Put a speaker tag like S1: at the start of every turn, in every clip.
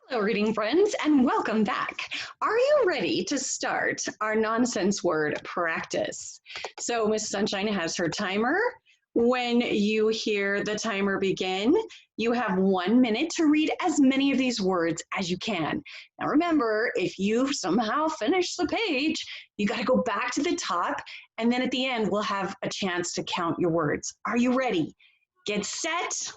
S1: Hello, reading friends, and welcome back. Are you ready to start our nonsense word practice? So Miss Sunshine has her timer. When you hear the timer begin, you have 1 minute to read as many of these words as you can. Now remember, if you somehow finish the page, you got to go back to the top, and then at the end, we'll have a chance to count your words. Are you ready? Get set.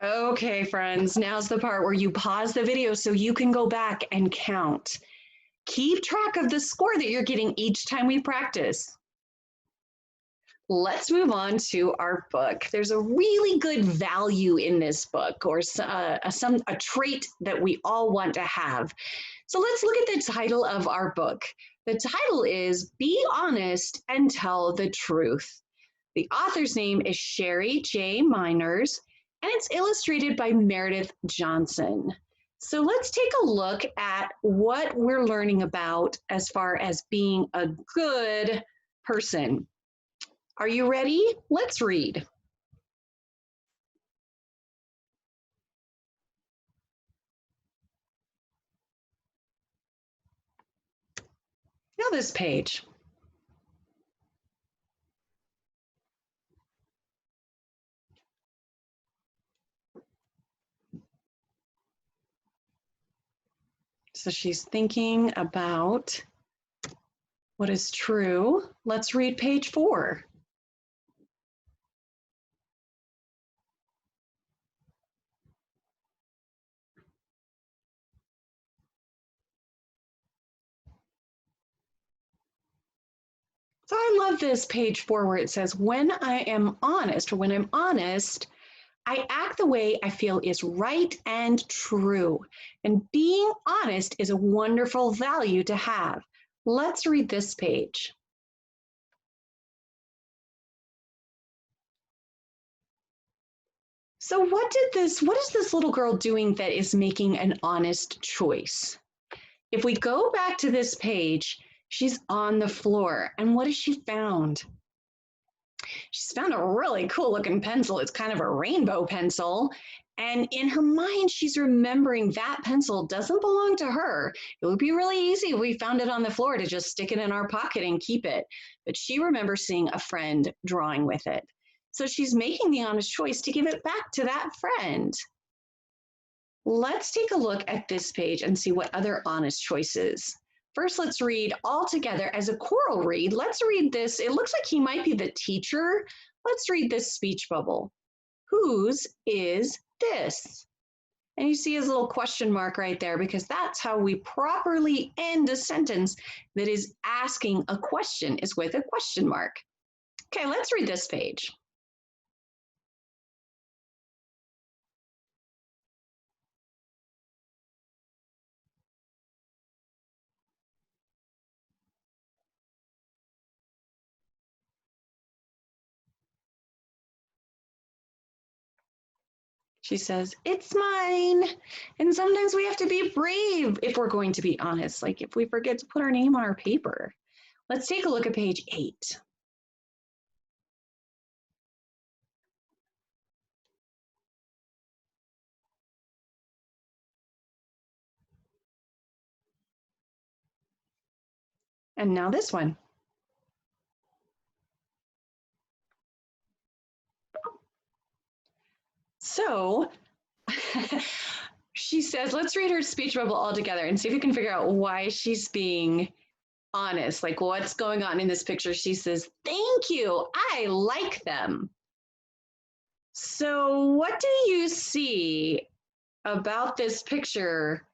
S1: Okay, friends, now's the part where you pause the video so you can go back and count. Keep track of the score that you're getting each time we practice. Let's move on to our book. There's a really good value in this book, or a trait that we all want to have. So let's look at the title of our book. The title is Be Honest and Tell the Truth. The author's name is Sherry J. Miners, and it's illustrated by Meredith Johnson. So let's take a look at what we're learning about as far as being a good person. Are you ready? Let's read. Now this page. So she's thinking about what is true. Let's read page 4. So I love this page 4 where it says, when I am honest, or when I'm honest, I act the way I feel is right and true. And being honest is a wonderful value to have. Let's read this page. So what is this little girl doing that is making an honest choice? If we go back to this page, she's on the floor. And what has she found? She's found a really cool looking pencil. It's kind of a rainbow pencil. And in her mind, she's remembering that pencil doesn't belong to her. It would be really easy if we found it on the floor to just stick it in our pocket and keep it. But she remembers seeing a friend drawing with it. So she's making the honest choice to give it back to that friend. Let's take a look at this page and see what other honest choices. First, let's read all together as a choral read. Let's read this. It looks like he might be the teacher. Let's read this speech bubble. Whose is this? And you see his little question mark right there because that's how we properly end a sentence that is asking a question, is with a question mark. Okay, let's read this page. She says, it's mine. And sometimes we have to be brave if we're going to be honest, like if we forget to put our name on our paper. Let's take a look at page 8. And now this one. So She says, let's read her speech bubble all together and see if we can figure out why she's being honest. Like, what's going on in this picture? She says, thank you. I like them. So, what do you see about this picture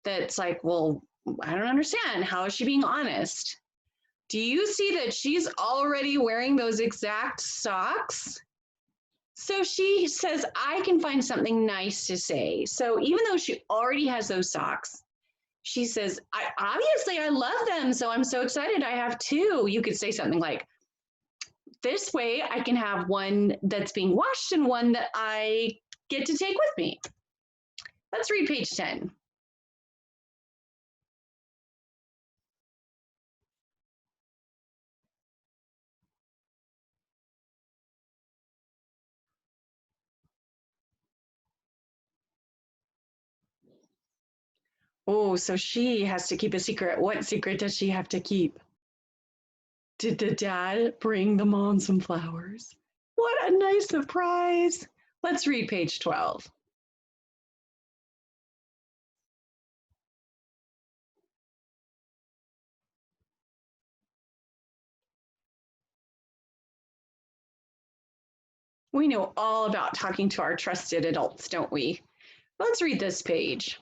S1: that's like, well, I don't understand. How is she being honest? Do you see that she's already wearing those exact socks? So she says, I can find something nice to say. So even though she already has those socks, she says, obviously I love them. So I'm so excited I have two. You could say something like, this way I can have one that's being washed and one that I get to take with me. Let's read page 10. Oh, so she has to keep a secret. What secret does she have to keep? Did the dad bring the mom some flowers? What a nice surprise. Let's read page 12. We know all about talking to our trusted adults, don't we? Let's read this page.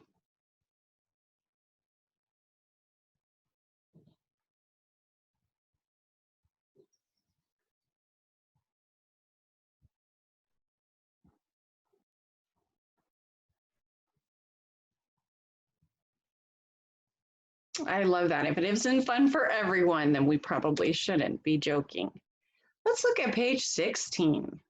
S1: I love that. If it isn't fun for everyone, then we probably shouldn't be joking. Let's look at page 16.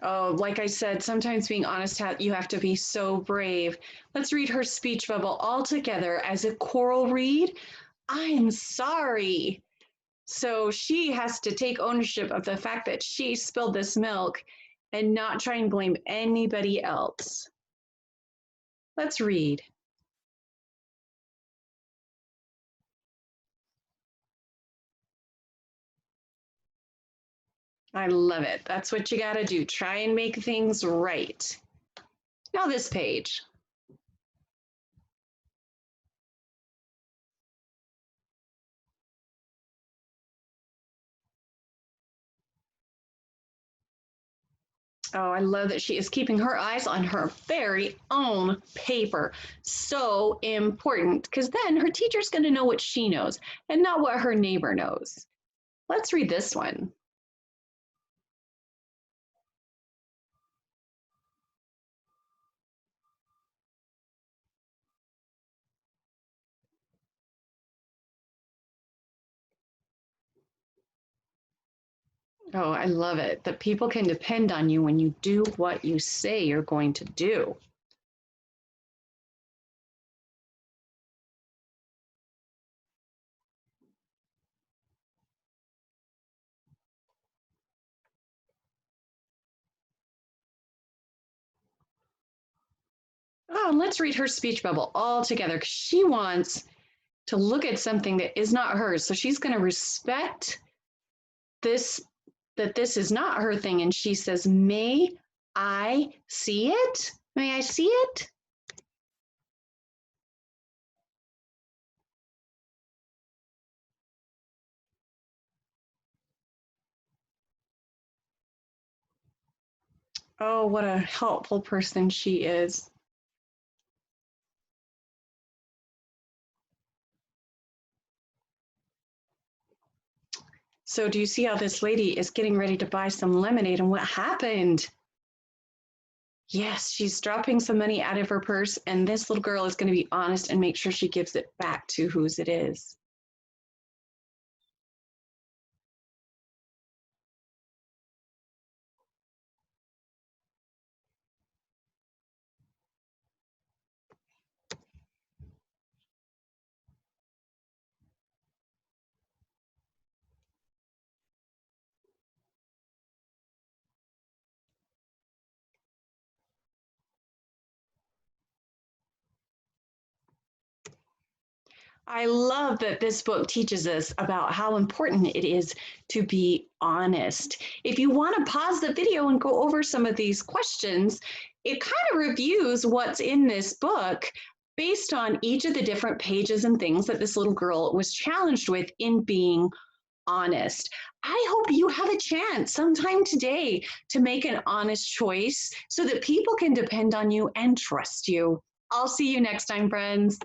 S1: Oh, like I said, sometimes being honest, you have to be so brave. Let's read her speech bubble all together as a choral read. I'm sorry. So she has to take ownership of the fact that she spilled this milk and not try and blame anybody else. Let's read. I love it. That's what you got to do. Try and make things right. Now, this page. Oh, I love that she is keeping her eyes on her very own paper. So important, because then her teacher's going to know what she knows and not what her neighbor knows. Let's read this one. Oh, I love it that people can depend on you when you do what you say you're going to do. Oh, and let's read her speech bubble all together because she wants to look at something that is not hers. So she's going to respect this, that this is not her thing. And she says, may I see it? May I see it? Oh, what a helpful person she is. So do you see how this lady is getting ready to buy some lemonade and what happened? Yes, she's dropping some money out of her purse, and this little girl is going to be honest and make sure she gives it back to whose it is. I love that this book teaches us about how important it is to be honest. If you want to pause the video and go over some of these questions, it kind of reviews what's in this book based on each of the different pages and things that this little girl was challenged with in being honest. I hope you have a chance sometime today to make an honest choice so that people can depend on you and trust you. I'll see you next time, friends.